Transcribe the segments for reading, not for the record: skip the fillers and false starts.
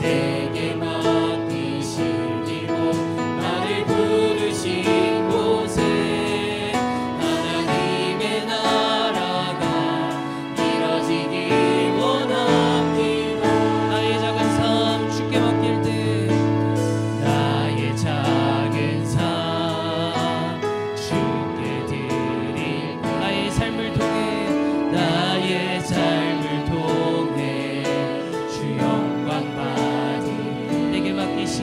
내게 맡기시고 나를 부르신 곳에 하나님의 나라가 이뤄지길 원합니다. 나의 작은 삶 주께 맡길 때 나의 작은 삶 주께 드릴 나의 삶을 통해 나의 삶을 통해 주 영광 받으 내게 맡기신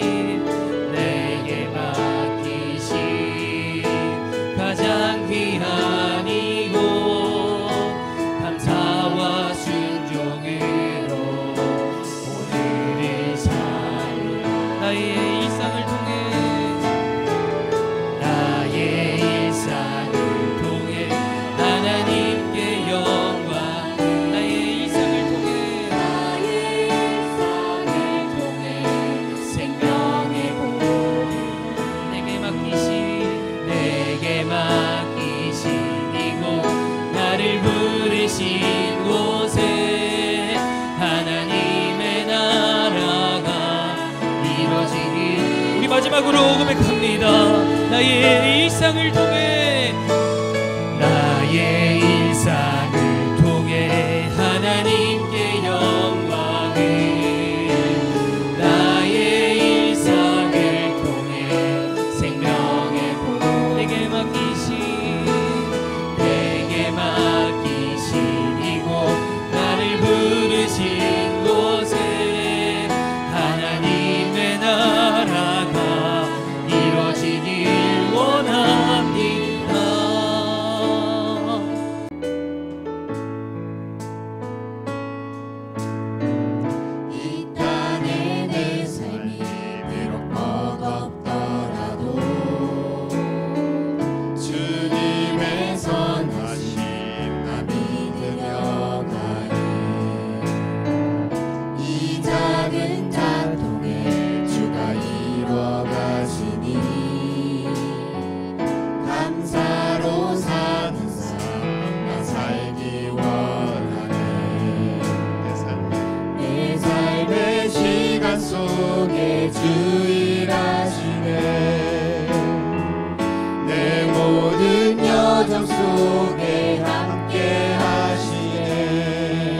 가장 귀한 이곳 감사와 순종으로 오늘의 삶을 나의 일상을 통해 하나님께 영광 나의 일상을 통해 생명의 복 내게 맡기신 이곳 나를 부르신 곳에 하나님의 나라가 이뤄지길 우리 마지막으로 고백합니다. 나의 일상을 통해 하나님께 영광을 나의 일상을 통해 생명의 복 내게 맡기신 이곳 나를 부르신 곳에 하나님의 나라가 이루어지길 원합니다. 속에 주 일하시네 내 모든 여정 속에 함께 하시네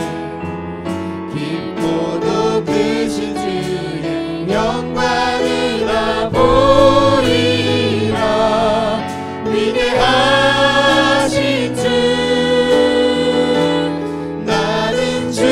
깊고 높으신 주의 영광을 나 보리라 위대하신 주 나는 주님께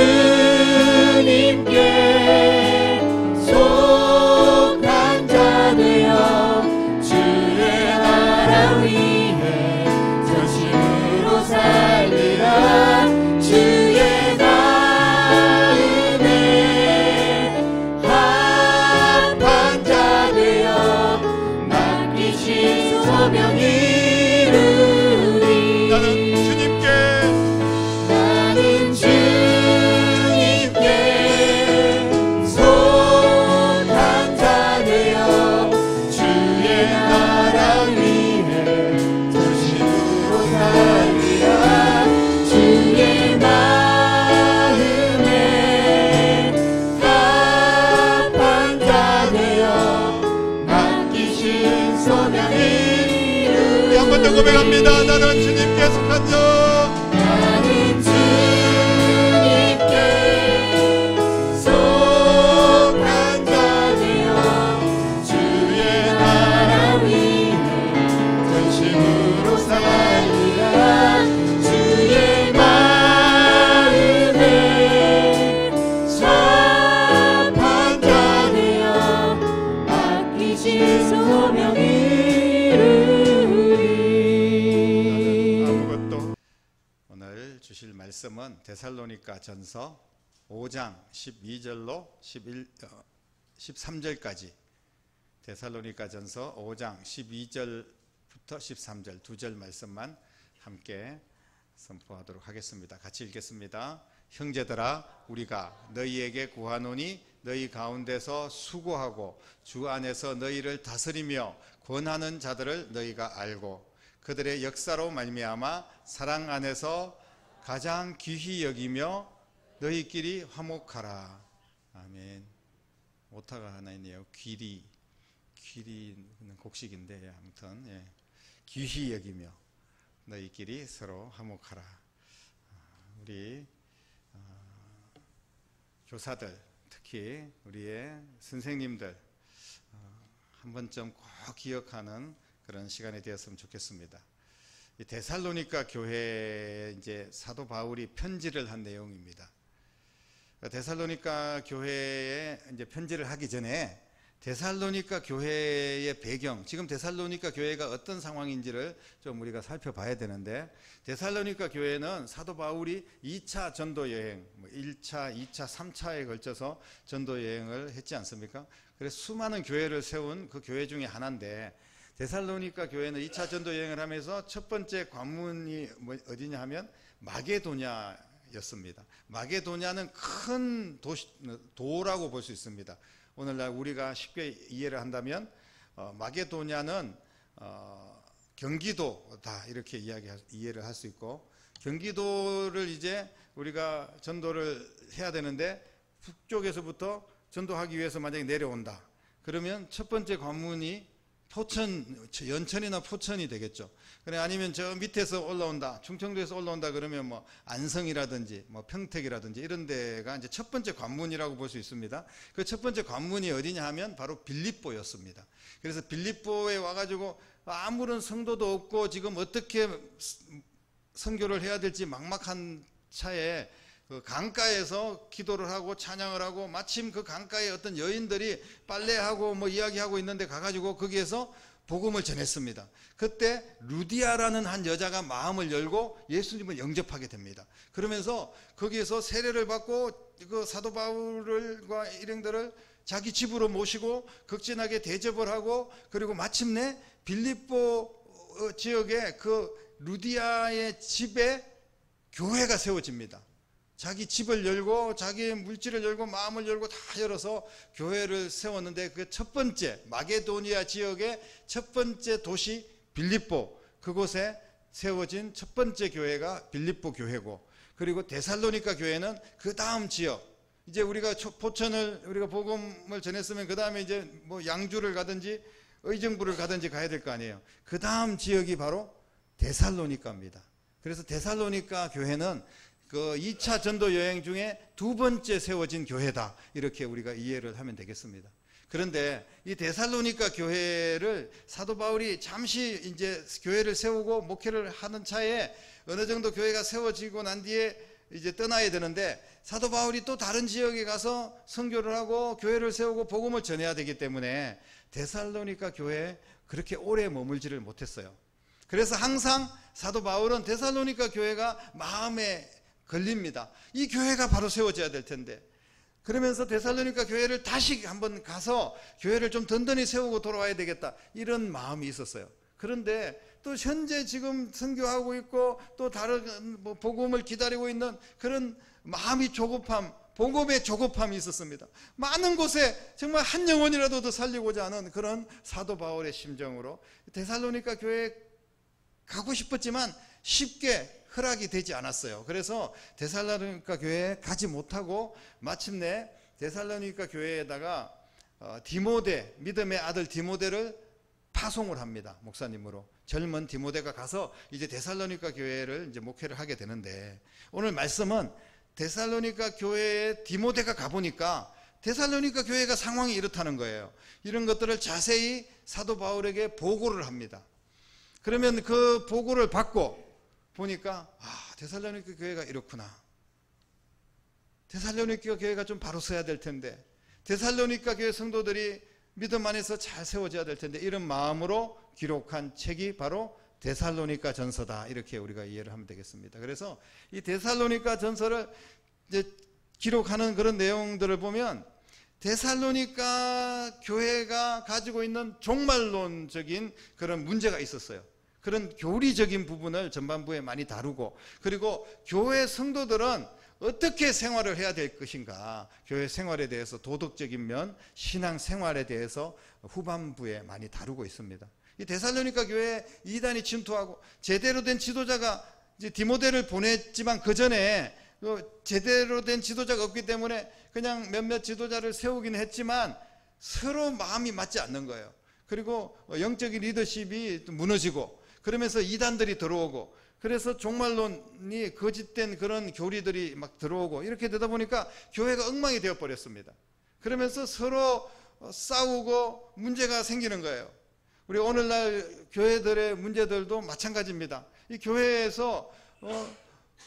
고백합니다. 나는 주님께 속한 자 나는 주님께 속한 자 되어 주의 나라 위에 전심으로 살리라 주의 마음에 합한 자 되어 맡기신 소명이 주실 말씀은 데살로니가 전서 5장 12절로 13절까지 데살로니가 전서 5장 12절부터 13절 두 절 말씀만 함께 선포하도록 하겠습니다. 같이 읽겠습니다. 형제들아 우리가 너희에게 구하노니 너희 가운데서 수고하고 주 안에서 너희를 다스리며 권하는 자들을 너희가 알고 그들의 역사로 말미암아 사랑 안에서 가장 귀히 여기며 너희끼리 화목하라. 아멘. 오타가 하나 있네요. 귀리는 곡식인데 아무튼 예. 귀히 여기며 너희끼리 서로 화목하라. 우리 교사들, 특히 우리의 선생님들 한 번쯤 꼭 기억하는 그런 시간이 되었으면 좋겠습니다. 이 데살로니가 교회에 이제 사도 바울이 편지를 한 내용입니다. 데살로니가 교회에 이제 편지를 하기 전에 데살로니가 교회의 배경, 지금 데살로니가 교회가 어떤 상황인지를 좀 우리가 살펴봐야 되는데, 데살로니가 교회는 사도 바울이 2차 전도 여행, 1차, 2차, 3차에 걸쳐서 전도 여행을 했지 않습니까? 그래서 수많은 교회를 세운 그 교회 중에 하나인데, 데살로니가 교회는 2차 전도 여행을 하면서 첫 번째 관문이 어디냐 하면 마게도냐였습니다. 마게도냐는 큰 도라고 볼 수 있습니다. 오늘날 우리가 쉽게 이해를 한다면 마게도냐는 경기도다 이렇게 이해를 할 수 있고, 경기도를 이제 우리가 전도를 해야 되는데 북쪽에서부터 전도하기 위해서 만약에 내려온다 그러면 첫 번째 관문이 연천이나 포천이 되겠죠. 그래, 아니면 저 밑에서 올라온다, 충청도에서 올라온다 그러면 뭐 안성이라든지 뭐 평택이라든지 이런 데가 이제 첫 번째 관문이라고 볼 수 있습니다. 그 첫 번째 관문이 어디냐 하면 바로 빌립보였습니다. 그래서 빌립보에 와가지고 아무런 성도도 없고 지금 어떻게 선교를 해야 될지 막막한 차에 그 강가에서 기도를 하고 찬양을 하고, 마침 그 강가에 어떤 여인들이 빨래하고 뭐 이야기하고 있는데 가가지고 거기에서 복음을 전했습니다. 그때 루디아라는 한 여자가 마음을 열고 예수님을 영접하게 됩니다. 그러면서 거기에서 세례를 받고 그 사도 바울과 일행들을 자기 집으로 모시고 극진하게 대접을 하고, 그리고 마침내 빌립보 지역에 그 루디아의 집에 교회가 세워집니다. 자기 집을 열고 자기의 물질을 열고 마음을 열고 다 열어서 교회를 세웠는데, 그 첫 번째 마게도니아 지역의 첫 번째 도시 빌립보, 그곳에 세워진 첫 번째 교회가 빌립보 교회고, 그리고 데살로니가 교회는 그 다음 지역, 이제 우리가 포천을 우리가 복음을 전했으면 그 다음에 이제 뭐 양주를 가든지 의정부를 가든지 가야 될 거 아니에요. 그 다음 지역이 바로 데살로니가입니다. 그래서 데살로니가 교회는 그 2차 전도 여행 중에 두 번째 세워진 교회다, 이렇게 우리가 이해를 하면 되겠습니다. 그런데 이 데살로니가 교회를 사도 바울이 잠시 이제 교회를 세우고 목회를 하는 차에 어느 정도 교회가 세워지고 난 뒤에 이제 떠나야 되는데, 사도 바울이 또 다른 지역에 가서 선교를 하고 교회를 세우고 복음을 전해야 되기 때문에 데살로니가 교회에 그렇게 오래 머물지를 못했어요. 그래서 항상 사도 바울은 데살로니가 교회가 마음에 걸립니다. 이 교회가 바로 세워져야 될 텐데, 그러면서 데살로니가 교회를 다시 한번 가서 교회를 좀 든든히 세우고 돌아와야 되겠다, 이런 마음이 있었어요. 그런데 또 현재 지금 선교하고 있고 또 다른 뭐 복음을 기다리고 있는 그런 마음이 조급함, 복음의 조급함이 있었습니다. 많은 곳에 정말 한 영혼이라도 더 살리고자 하는 그런 사도 바울의 심정으로 데살로니가 교회에 가고 싶었지만 쉽게 허락이 되지 않았어요. 그래서 데살로니가 교회에 가지 못하고 마침내 데살로니가 교회에다가 디모데, 믿음의 아들 디모데를 파송을 합니다. 목사님으로. 젊은 디모데가 가서 이제 데살로니가 교회를 이제 목회를 하게 되는데, 오늘 말씀은 데살로니가 교회에 디모데가 가보니까 데살로니가 교회가 상황이 이렇다는 거예요. 이런 것들을 자세히 사도 바울에게 보고를 합니다. 그러면 그 보고를 받고 보니까 데살로니가 교회가 이렇구나. 데살로니가 교회가 좀 바로 서야 될 텐데, 데살로니가 교회 성도들이 믿음 안에서 잘 세워져야 될 텐데, 이런 마음으로 기록한 책이 바로 데살로니가 전서다, 이렇게 우리가 이해를 하면 되겠습니다. 그래서 이 데살로니가 전서를 이제 기록하는 그런 내용들을 보면 데살로니가 교회가 가지고 있는 종말론적인 그런 문제가 있었어요. 그런 교리적인 부분을 전반부에 많이 다루고, 그리고 교회 성도들은 어떻게 생활을 해야 될 것인가, 교회 생활에 대해서 도덕적인 면, 신앙 생활에 대해서 후반부에 많이 다루고 있습니다. 이 데살로니가 교회에 이단이 침투하고 제대로 된 지도자가 이제 디모데를 보냈지만 그 전에 제대로 된 지도자가 없기 때문에 그냥 몇몇 지도자를 세우긴 했지만 서로 마음이 맞지 않는 거예요. 그리고 영적인 리더십이 무너지고 그러면서 이단들이 들어오고 그래서 종말론이 거짓된 그런 교리들이 막 들어오고 이렇게 되다 보니까 교회가 엉망이 되어버렸습니다. 그러면서 서로 싸우고 문제가 생기는 거예요. 우리 오늘날 교회들의 문제들도 마찬가지입니다. 이 교회에서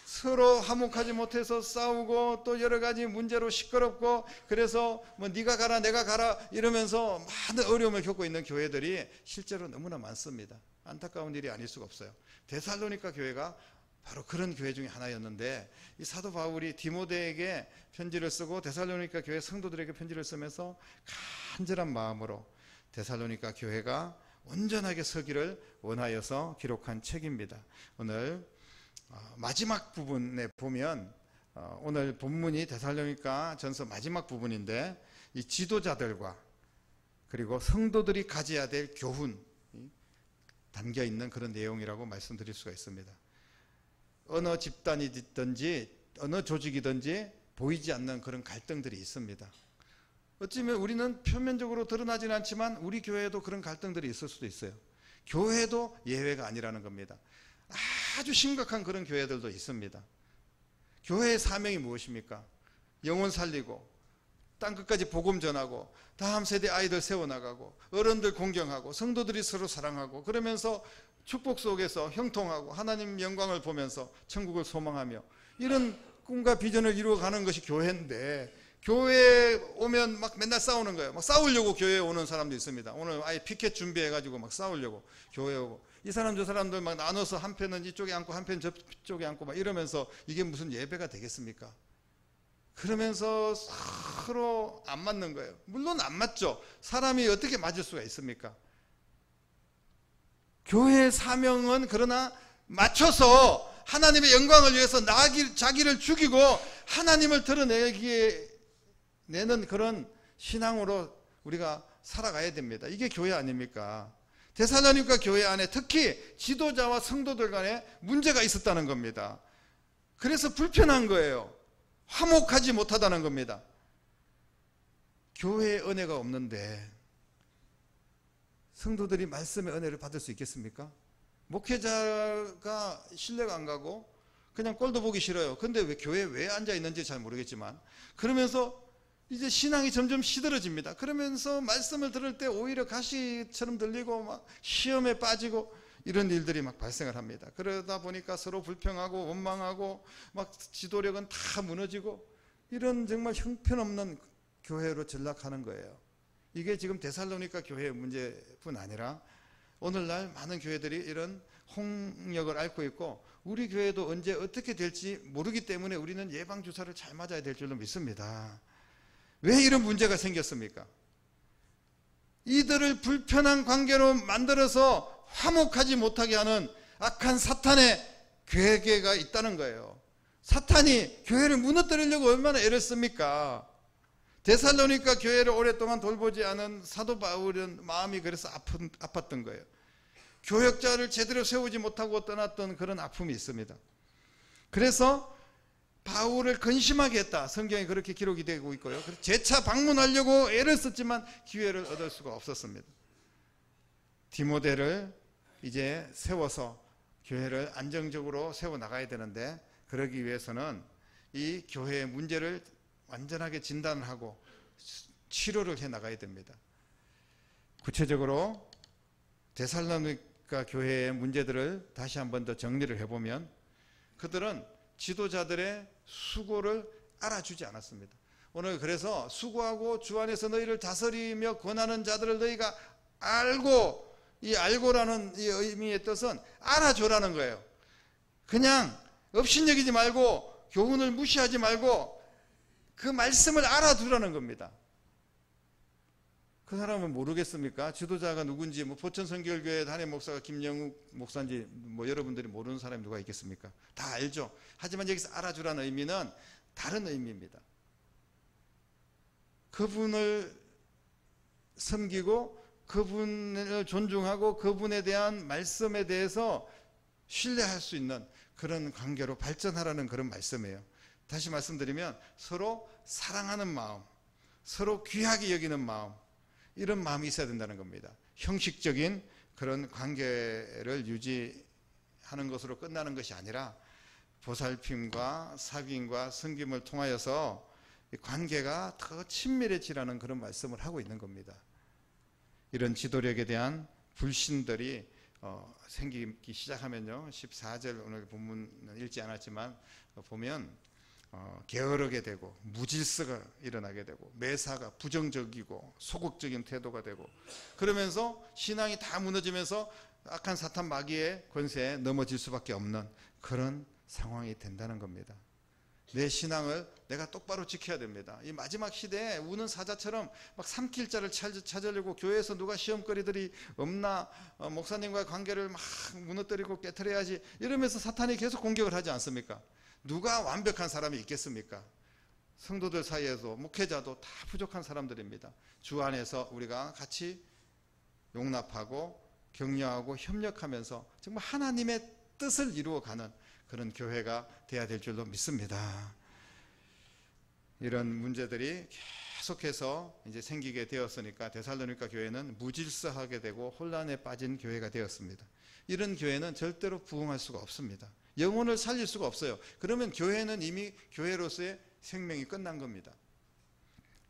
서로 화목하지 못해서 싸우고 또 여러 가지 문제로 시끄럽고 그래서 뭐 네가 가라 내가 가라 이러면서 많은 어려움을 겪고 있는 교회들이 실제로 너무나 많습니다. 안타까운 일이 아닐 수가 없어요. 데살로니가 교회가 바로 그런 교회 중에 하나였는데 이 사도 바울이 디모데에게 편지를 쓰고 데살로니가 교회 성도들에게 편지를 쓰면서 간절한 마음으로 데살로니가 교회가 온전하게 서기를 원하여서 기록한 책입니다. 오늘 마지막 부분에 보면 오늘 본문이 데살로니가 전서 마지막 부분인데 이 지도자들과 그리고 성도들이 가져야 될 교훈 담겨 있는 그런 내용이라고 말씀드릴 수가 있습니다. 어느 집단이든지 어느 조직이든지 보이지 않는 그런 갈등들이 있습니다. 어쩌면 우리는 표면적으로 드러나지는 않지만 우리 교회에도 그런 갈등들이 있을 수도 있어요. 교회도 예외가 아니라는 겁니다. 아주 심각한 그런 교회들도 있습니다. 교회의 사명이 무엇입니까? 영혼 살리고 땅끝까지 복음 전하고 다음 세대 아이들 세워나가고 어른들 공경하고 성도들이 서로 사랑하고 그러면서 축복 속에서 형통하고 하나님 영광을 보면서 천국을 소망하며 이런 꿈과 비전을 이루어가는 것이 교회인데 교회에 오면 막 맨날 싸우는 거예요. 막 싸우려고 교회에 오는 사람도 있습니다. 오늘 아예 피켓 준비해가지고 막 싸우려고 교회에 오고 이 사람 저 사람들 막 나눠서 한 편은 이쪽에 앉고 한 편 저쪽에 앉고 막 이러면서 이게 무슨 예배가 되겠습니까? 그러면서 서로 안 맞는 거예요. 물론 안 맞죠. 사람이 어떻게 맞을 수가 있습니까? 교회의 사명은 그러나 맞춰서 하나님의 영광을 위해서 자기를 죽이고 하나님을 드러내기에 내는 그런 신앙으로 우리가 살아가야 됩니다. 이게 교회 아닙니까? 데살로니가 교회 안에 특히 지도자와 성도들 간에 문제가 있었다는 겁니다. 그래서 불편한 거예요. 화목하지 못하다는 겁니다. 교회에 은혜가 없는데 성도들이 말씀의 은혜를 받을 수 있겠습니까? 목회자가 신뢰가 안 가고 그냥 꼴도 보기 싫어요. 근데 왜 교회에 왜 앉아 있는지 잘 모르겠지만 그러면서 이제 신앙이 점점 시들어집니다. 그러면서 말씀을 들을 때 오히려 가시처럼 들리고 막 시험에 빠지고 이런 일들이 막 발생을 합니다. 그러다 보니까 서로 불평하고 원망하고 막 지도력은 다 무너지고 이런 정말 형편없는 교회로 전락하는 거예요. 이게 지금 데살로니가 교회의 문제뿐 아니라 오늘날 많은 교회들이 이런 홍역을 앓고 있고 우리 교회도 언제 어떻게 될지 모르기 때문에 우리는 예방주사를 잘 맞아야 될 줄로 믿습니다. 왜 이런 문제가 생겼습니까? 이들을 불편한 관계로 만들어서 화목하지 못하게 하는 악한 사탄의 괴계가 있다는 거예요. 사탄이 교회를 무너뜨리려고 얼마나 애를 씁니까? 데살로니가 교회를 오랫동안 돌보지 않은 사도 바울은 마음이 그래서 아팠던 거예요. 교역자를 제대로 세우지 못하고 떠났던 그런 아픔이 있습니다. 그래서 바울을 근심하게 했다. 성경에 그렇게 기록이 되고 있고요. 재차 방문하려고 애를 썼지만 기회를 얻을 수가 없었습니다. 디모데를 이제 세워서 교회를 안정적으로 세워나가야 되는데 그러기 위해서는 이 교회의 문제를 완전하게 진단을 하고 치료를 해나가야 됩니다. 구체적으로 데살로니가 교회의 문제들을 다시 한 번 더 정리를 해보면 그들은 지도자들의 수고를 알아주지 않았습니다. 오늘 그래서 수고하고 주 안에서 너희를 다스리며 권하는 자들을 너희가 알고, 이 알고라는 이 의미의 뜻은 알아줘라는 거예요. 그냥 업신여기지 말고 교훈을 무시하지 말고 그 말씀을 알아두라는 겁니다. 그 사람은 모르겠습니까? 지도자가 누군지, 뭐 포천성결교회 담임 목사가 김영욱 목사인지 뭐 여러분들이 모르는 사람이 누가 있겠습니까? 다 알죠. 하지만 여기서 알아주라는 의미는 다른 의미입니다. 그분을 섬기고 그분을 존중하고 그분에 대한 말씀에 대해서 신뢰할 수 있는 그런 관계로 발전하라는 그런 말씀이에요. 다시 말씀드리면 서로 사랑하는 마음, 서로 귀하게 여기는 마음, 이런 마음이 있어야 된다는 겁니다. 형식적인 그런 관계를 유지하는 것으로 끝나는 것이 아니라 보살핌과 사귐과 섬김을 통하여서 관계가 더 친밀해지라는 그런 말씀을 하고 있는 겁니다. 이런 지도력에 대한 불신들이 생기기 시작하면요, 14절 오늘 본문은 읽지 않았지만 보면 게으르게 되고 무질서가 일어나게 되고 매사가 부정적이고 소극적인 태도가 되고, 그러면서 신앙이 다 무너지면서 악한 사탄 마귀의 권세에 넘어질 수밖에 없는 그런 상황이 된다는 겁니다. 내 신앙을 내가 똑바로 지켜야 됩니다. 이 마지막 시대에 우는 사자처럼 막 삼킬 자를 찾으려고 교회에서 누가 시험거리들이 없나, 목사님과의 관계를 막 무너뜨리고 깨트려야지 이러면서 사탄이 계속 공격을 하지 않습니까? 누가 완벽한 사람이 있겠습니까? 성도들 사이에도 목회자도 다 부족한 사람들입니다. 주 안에서 우리가 같이 용납하고 격려하고 협력하면서 정말 하나님의 뜻을 이루어가는 그런 교회가 돼야 될 줄로 믿습니다. 이런 문제들이 계속해서 이제 생기게 되었으니까 데살로니가 교회는 무질서하게 되고 혼란에 빠진 교회가 되었습니다. 이런 교회는 절대로 부흥할 수가 없습니다. 영혼을 살릴 수가 없어요. 그러면 교회는 이미 교회로서의 생명이 끝난 겁니다.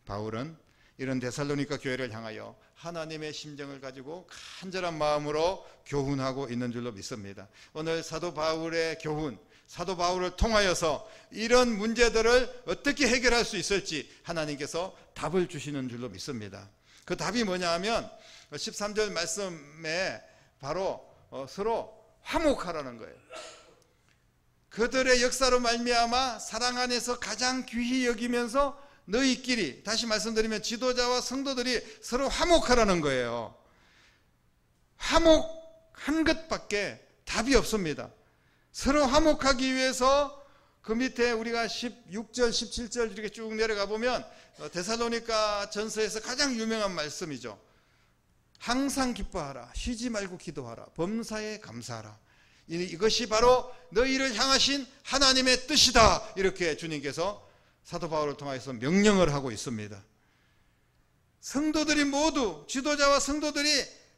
바울은 이런 데살로니가 교회를 향하여 하나님의 심정을 가지고 간절한 마음으로 교훈하고 있는 줄로 믿습니다. 오늘 사도 바울의 교훈, 사도 바울을 통하여서 이런 문제들을 어떻게 해결할 수 있을지 하나님께서 답을 주시는 줄로 믿습니다. 그 답이 뭐냐 하면 13절 말씀에 바로 서로 화목하라는 거예요. 그들의 역사로 말미암아 사랑 안에서 가장 귀히 여기면서 너희끼리, 다시 말씀드리면 지도자와 성도들이 서로 화목하라는 거예요. 화목한 것밖에 답이 없습니다. 서로 화목하기 위해서 그 밑에 우리가 16절, 17절 이렇게 쭉 내려가 보면 데살로니가 전서에서 가장 유명한 말씀이죠. 항상 기뻐하라, 쉬지 말고 기도하라, 범사에 감사하라. 이것이 바로 너희를 향하신 하나님의 뜻이다. 이렇게 주님께서 사도 바울을 통해서 명령을 하고 있습니다. 성도들이 모두, 지도자와 성도들이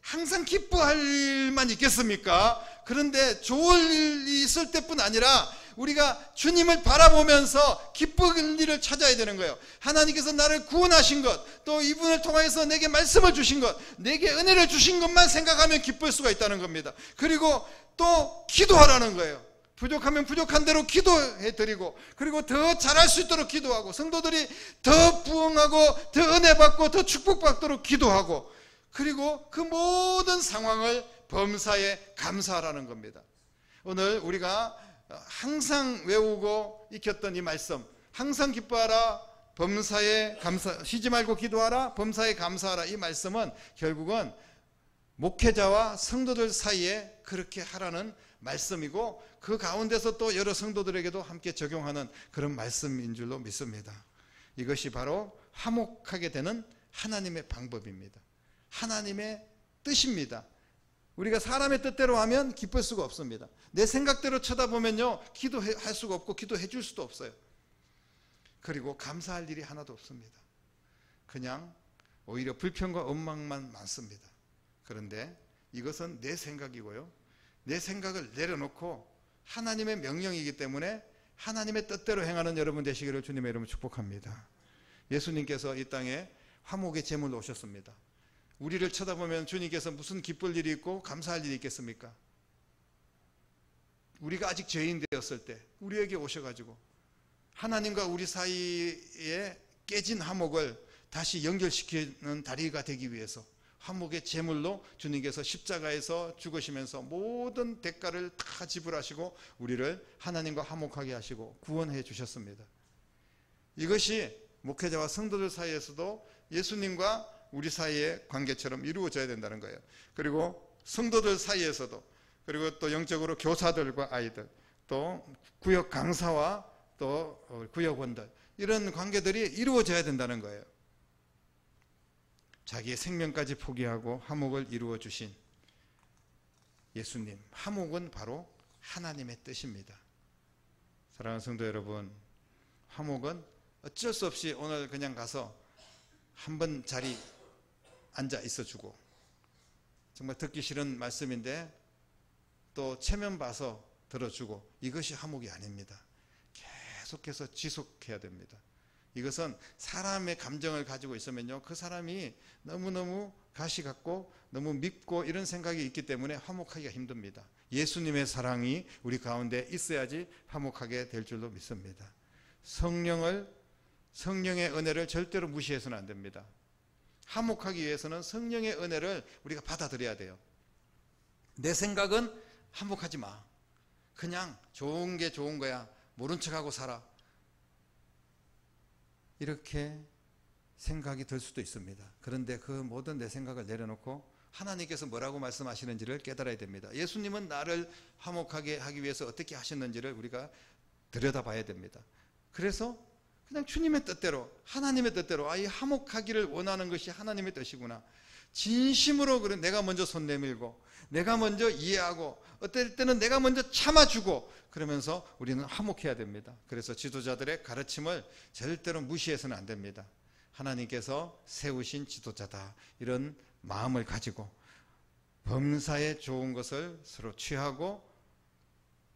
항상 기뻐할 일만 있겠습니까? 그런데 좋을 일이 있을 때뿐 아니라 우리가 주님을 바라보면서 기쁠 일을 찾아야 되는 거예요. 하나님께서 나를 구원하신 것, 또 이분을 통해서 내게 말씀을 주신 것, 내게 은혜를 주신 것만 생각하면 기쁠 수가 있다는 겁니다. 그리고 또 기도하라는 거예요. 부족하면 부족한 대로 기도해드리고, 그리고 더 잘할 수 있도록 기도하고, 성도들이 더 부흥하고 더 은혜 받고 더 축복받도록 기도하고, 그리고 그 모든 상황을 범사에 감사하라는 겁니다. 오늘 우리가 항상 외우고 익혔던 이 말씀, 항상 기뻐하라, 범사에 감사, 쉬지 말고 기도하라, 범사에 감사하라, 이 말씀은 결국은 목회자와 성도들 사이에 그렇게 하라는 말씀이고, 그 가운데서 또 여러 성도들에게도 함께 적용하는 그런 말씀인 줄로 믿습니다. 이것이 바로 화목하게 되는 하나님의 방법입니다. 하나님의 뜻입니다. 우리가 사람의 뜻대로 하면 기쁠 수가 없습니다. 내 생각대로 쳐다보면요, 기도할 수가 없고 기도해 줄 수도 없어요. 그리고 감사할 일이 하나도 없습니다. 그냥 오히려 불평과 원망만 많습니다. 그런데 이것은 내 생각이고요, 내 생각을 내려놓고 하나님의 명령이기 때문에 하나님의 뜻대로 행하는 여러분 되시기를 주님의 이름으로 축복합니다. 예수님께서 이 땅에 화목의 제물로 오셨습니다. 우리를 쳐다보면 주님께서 무슨 기쁠 일이 있고 감사할 일이 있겠습니까? 우리가 아직 죄인 되었을 때 우리에게 오셔가지고 하나님과 우리 사이에 깨진 화목을 다시 연결시키는 다리가 되기 위해서 화목의 제물로 주님께서 십자가에서 죽으시면서 모든 대가를 다 지불하시고 우리를 하나님과 화목하게 하시고 구원해 주셨습니다. 이것이 목회자와 성도들 사이에서도 예수님과 우리 사이의 관계처럼 이루어져야 된다는 거예요. 그리고 성도들 사이에서도, 그리고 또 영적으로 교사들과 아이들, 또 구역 강사와 또 구역원들, 이런 관계들이 이루어져야 된다는 거예요. 자기의 생명까지 포기하고 화목을 이루어 주신 예수님, 화목은 바로 하나님의 뜻입니다. 사랑하는 성도 여러분, 화목은 어쩔 수 없이 오늘 그냥 가서 한번 자리 앉아 있어주고, 정말 듣기 싫은 말씀인데 또 체면 봐서 들어주고, 이것이 화목이 아닙니다. 계속해서 지속해야 됩니다. 이것은 사람의 감정을 가지고 있으면요, 그 사람이 너무너무 가시 같고 너무 밉고 이런 생각이 있기 때문에 화목하기가 힘듭니다. 예수님의 사랑이 우리 가운데 있어야지 화목하게 될 줄로 믿습니다. 성령의 은혜를 절대로 무시해서는 안 됩니다. 화목하기 위해서는 성령의 은혜를 우리가 받아들여야 돼요. 내 생각은 화목하지 마. 그냥 좋은 게 좋은 거야. 모른 척하고 살아. 이렇게 생각이 들 수도 있습니다. 그런데 그 모든 내 생각을 내려놓고 하나님께서 뭐라고 말씀하시는지를 깨달아야 됩니다. 예수님은 나를 화목하게 하기 위해서 어떻게 하셨는지를 우리가 들여다봐야 됩니다. 그래서 그냥 주님의 뜻대로, 하나님의 뜻대로, 이 화목하기를 원하는 것이 하나님의 뜻이구나. 진심으로 그래, 내가 먼저 손 내밀고, 내가 먼저 이해하고, 어떨 때는 내가 먼저 참아주고, 그러면서 우리는 화목해야 됩니다. 그래서 지도자들의 가르침을 절대로 무시해서는 안 됩니다. 하나님께서 세우신 지도자다, 이런 마음을 가지고 범사에 좋은 것을 서로 취하고,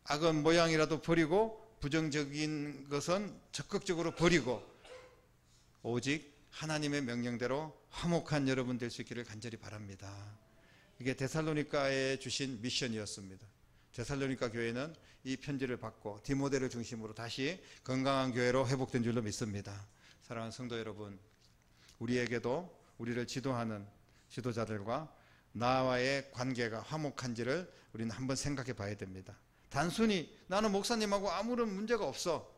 악은 모양이라도 버리고, 부정적인 것은 적극적으로 버리고, 오직 하나님의 명령대로 화목한 여러분 될 수 있기를 간절히 바랍니다. 이게 데살로니가에 주신 미션이었습니다. 데살로니가 교회는 이 편지를 받고 디모데를 중심으로 다시 건강한 교회로 회복된 줄로 믿습니다. 사랑하는 성도 여러분, 우리에게도 우리를 지도하는 지도자들과 나와의 관계가 화목한지를 우리는 한번 생각해 봐야 됩니다. 단순히 나는 목사님하고 아무런 문제가 없어,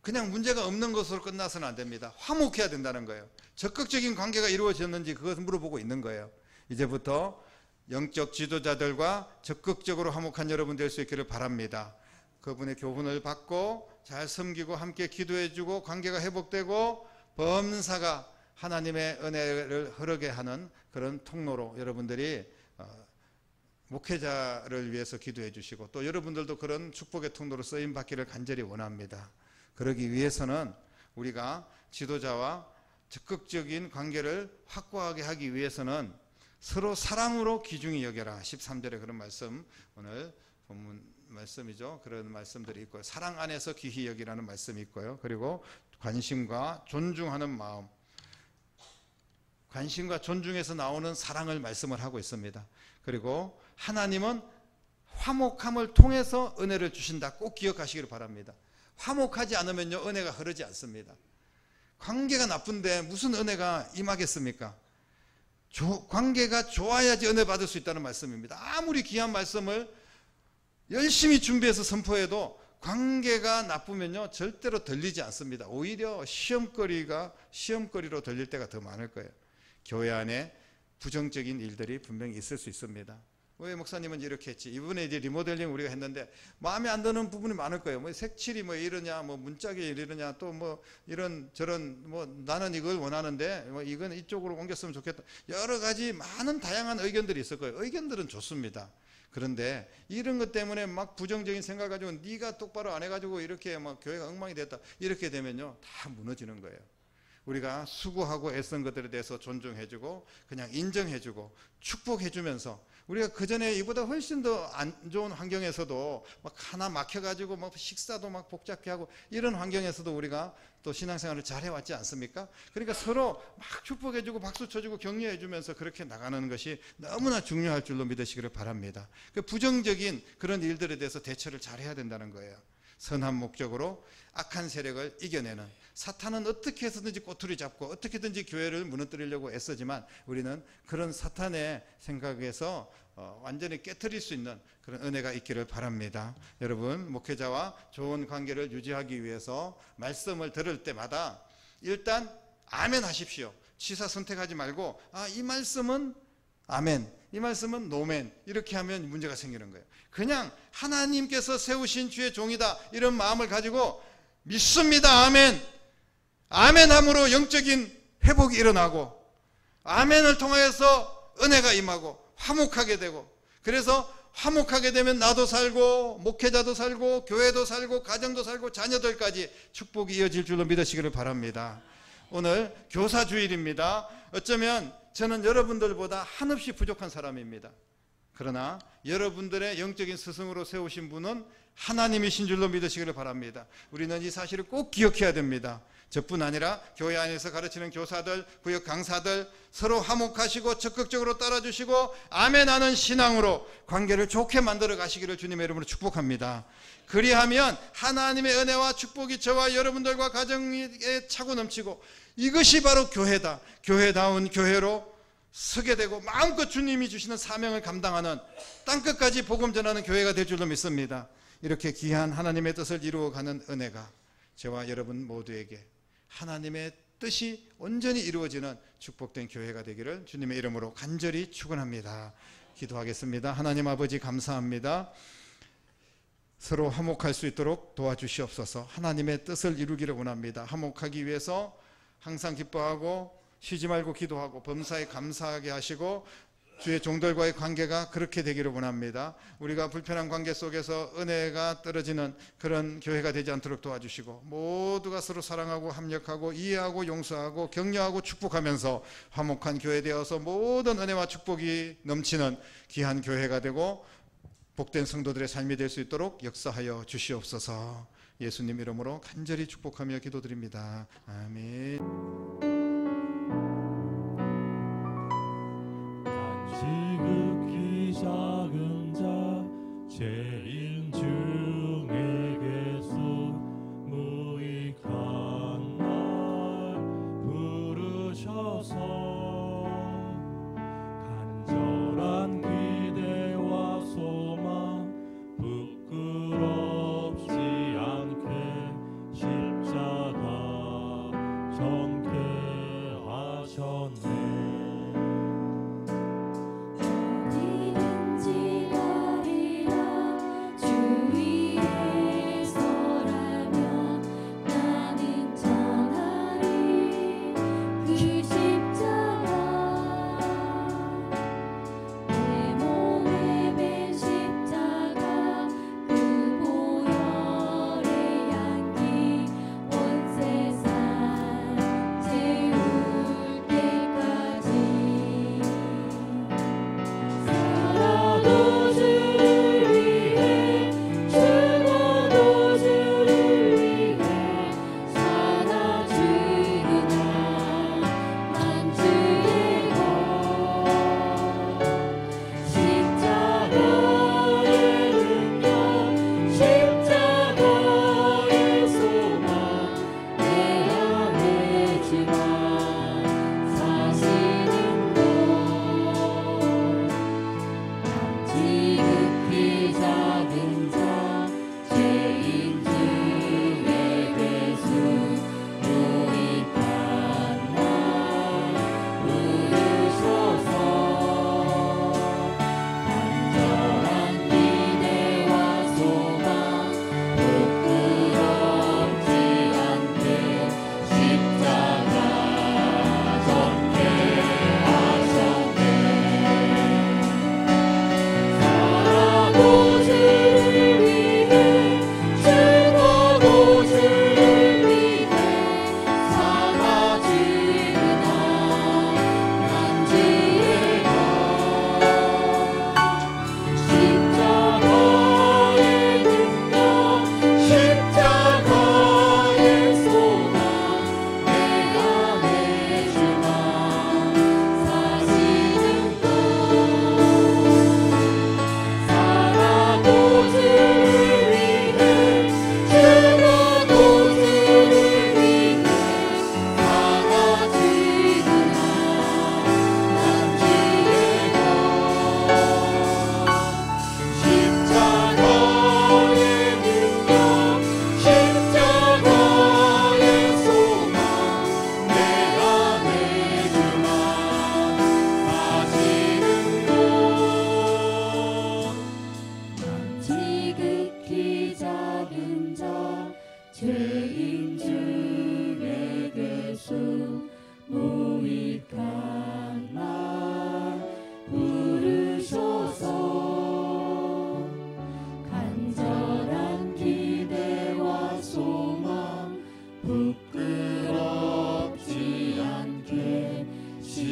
그냥 문제가 없는 것으로 끝나서는 안 됩니다. 화목해야 된다는 거예요. 적극적인 관계가 이루어졌는지 그것을 물어보고 있는 거예요. 이제부터 영적 지도자들과 적극적으로 화목한 여러분 될 수 있기를 바랍니다. 그분의 교훈을 받고 잘 섬기고 함께 기도해주고 관계가 회복되고 범사가 하나님의 은혜를 흐르게 하는 그런 통로로 여러분들이 목회자를 위해서 기도해 주시고, 또 여러분들도 그런 축복의 통로로 쓰임 받기를 간절히 원합니다. 그러기 위해서는 우리가 지도자와 적극적인 관계를 확고하게 하기 위해서는 서로 사랑으로 귀중히 여겨라. 13절에 그런 말씀, 오늘 본문 말씀이죠. 그런 말씀들이 있고요. 사랑 안에서 귀히 여기라는 말씀이 있고요. 그리고 관심과 존중하는 마음, 관심과 존중에서 나오는 사랑을 말씀을 하고 있습니다. 그리고 하나님은 화목함을 통해서 은혜를 주신다. 꼭 기억하시기를 바랍니다. 화목하지 않으면요, 은혜가 흐르지 않습니다. 관계가 나쁜데 무슨 은혜가 임하겠습니까? 관계가 좋아야지 은혜 받을 수 있다는 말씀입니다. 아무리 귀한 말씀을 열심히 준비해서 선포해도 관계가 나쁘면요, 절대로 들리지 않습니다. 오히려 시험거리로 들릴 때가 더 많을 거예요. 교회 안에 부정적인 일들이 분명히 있을 수 있습니다. 왜 목사님은 이렇게 했지? 이번에 이제 리모델링 우리가 했는데 마음에 안 드는 부분이 많을 거예요. 뭐 색칠이 뭐 이러냐, 뭐 문짝이 이러냐, 또 뭐 이런 저런, 뭐 나는 이걸 원하는데 뭐 이건 이쪽으로 옮겼으면 좋겠다. 여러 가지 많은 다양한 의견들이 있을 거예요. 의견들은 좋습니다. 그런데 이런 것 때문에 막 부정적인 생각 가지고 네가 똑바로 안 해가지고 이렇게 막 교회가 엉망이 됐다, 이렇게 되면요, 다 무너지는 거예요. 우리가 수고하고 애쓴 것들에 대해서 존중해주고 그냥 인정해주고 축복해주면서, 우리가 그전에 이보다 훨씬 더 안 좋은 환경에서도 막 하나 막혀가지고 막 식사도 막 복잡해 하고 이런 환경에서도 우리가 또 신앙생활을 잘 해왔지 않습니까? 그러니까 서로 막 축복해주고 박수 쳐주고 격려해주면서 그렇게 나가는 것이 너무나 중요할 줄로 믿으시기를 바랍니다. 그 부정적인 그런 일들에 대해서 대처를 잘 해야 된다는 거예요. 선한 목적으로 악한 세력을 이겨내는, 사탄은 어떻게 해서든지 꼬투리 잡고 어떻게든지 교회를 무너뜨리려고 애쓰지만 우리는 그런 사탄의 생각에서 완전히 깨트릴 수 있는 그런 은혜가 있기를 바랍니다. 여러분, 목회자와 좋은 관계를 유지하기 위해서 말씀을 들을 때마다 일단 아멘 하십시오. 취사 선택하지 말고 이 말씀은 아멘, 이 말씀은 노멘, 이렇게 하면 문제가 생기는 거예요. 그냥 하나님께서 세우신 주의 종이다, 이런 마음을 가지고 믿습니다. 아멘. 아멘함으로 영적인 회복이 일어나고, 아멘을 통해서 은혜가 임하고 화목하게 되고, 그래서 화목하게 되면 나도 살고 목회자도 살고 교회도 살고 가정도 살고 자녀들까지 축복이 이어질 줄로 믿으시기를 바랍니다. 오늘 교사주일입니다. 어쩌면 저는 여러분들보다 한없이 부족한 사람입니다. 그러나 여러분들의 영적인 스승으로 세우신 분은 하나님이신 줄로 믿으시기를 바랍니다. 우리는 이 사실을 꼭 기억해야 됩니다. 저뿐 아니라 교회 안에서 가르치는 교사들, 구역 강사들 서로 화목하시고 적극적으로 따라주시고 아멘하는 신앙으로 관계를 좋게 만들어 가시기를 주님의 이름으로 축복합니다. 그리하면 하나님의 은혜와 축복이 저와 여러분들과 가정에 차고 넘치고 이것이 바로 교회다. 교회다운 교회로 서게 되고 마음껏 주님이 주시는 사명을 감당하는 땅끝까지 복음 전하는 교회가 될 줄로 믿습니다. 이렇게 귀한 하나님의 뜻을 이루어가는 은혜가 저와 여러분 모두에게 하나님의 뜻이 온전히 이루어지는 축복된 교회가 되기를 주님의 이름으로 간절히 축원합니다. 기도하겠습니다. 하나님 아버지 감사합니다. 서로 화목할 수 있도록 도와주시옵소서. 하나님의 뜻을 이루기를 원합니다. 화목하기 위해서 항상 기뻐하고 쉬지 말고 기도하고 범사에 감사하게 하시고 주의 종들과의 관계가 그렇게 되기를 원합니다. 우리가 불편한 관계 속에서 은혜가 떨어지는 그런 교회가 되지 않도록 도와주시고 모두가 서로 사랑하고 합력하고 이해하고 용서하고 격려하고 축복하면서 화목한 교회 되어서 모든 은혜와 축복이 넘치는 귀한 교회가 되고 복된 성도들의 삶이 될 수 있도록 역사하여 주시옵소서. 예수님 이름으로 간절히 축복하며 기도드립니다. 아멘. 지극히 작은 자 죄인 중에게서 무익한 날 부르셔서 간절한 기대와 소망 부끄럽지 않게 십자가 정케 하셨네. 그 십자가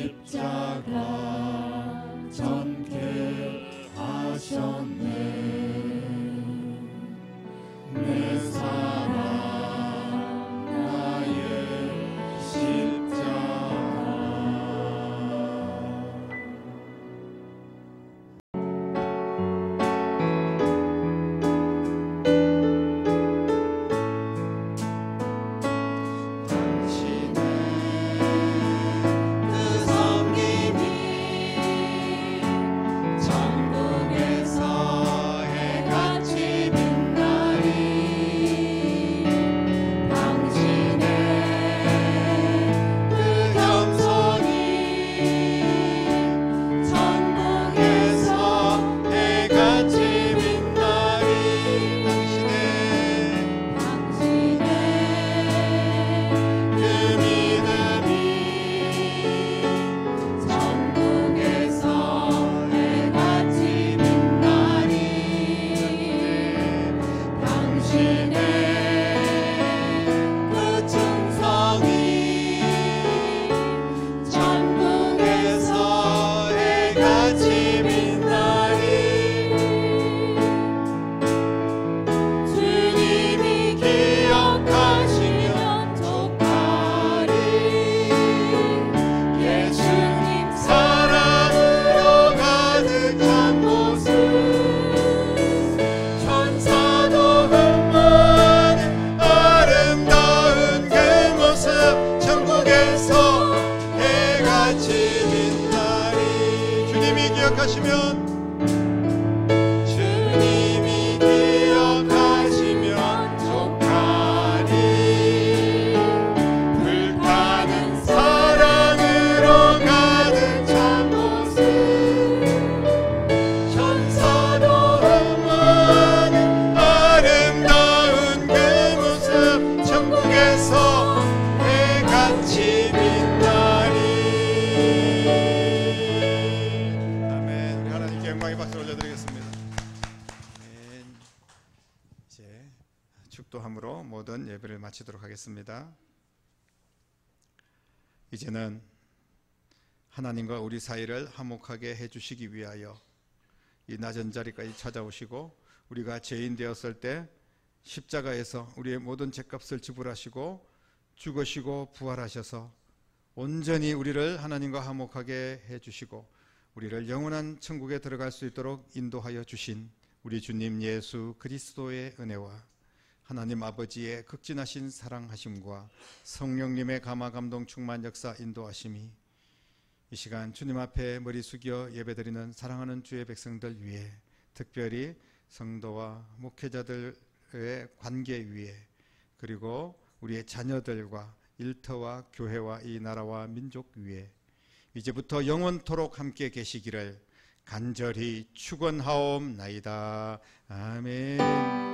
십자가 전케 하셨네. 내 사랑 나의 십자가. 주님이 기억하시면 족하리. 불타는 사랑으로 가득 찬 모습, 천사도 흠모하는 아름다운 그 모습, 천국에서 해같이 빛나리. 아멘. 우리 하나님께 영광의 박수를 올려드리겠습니다. 아멘. 이제 축도함으로 모든 예배를 마치도록 하겠습니다. 이제는 하나님과 우리 사이를 화목하게 해주시기 위하여 이 낮은 자리까지 찾아오시고, 우리가 죄인 되었을 때 십자가에서 우리의 모든 죄값을 지불하시고 죽으시고 부활하셔서 온전히 우리를 하나님과 화목하게 해주시고 우리를 영원한 천국에 들어갈 수 있도록 인도하여 주신 우리 주님 예수 그리스도의 은혜와 하나님 아버지의 극진하신 사랑하심과 성령님의 감화 감동 충만 역사 인도하심이 이 시간 주님 앞에 머리 숙여 예배드리는 사랑하는 주의 백성들 위해, 특별히 성도와 목회자들의 관계 위에, 그리고 우리의 자녀들과 일터와 교회와 이 나라와 민족 위에 이제부터 영원토록 함께 계시기를 간절히 축원하옵나이다. 아멘.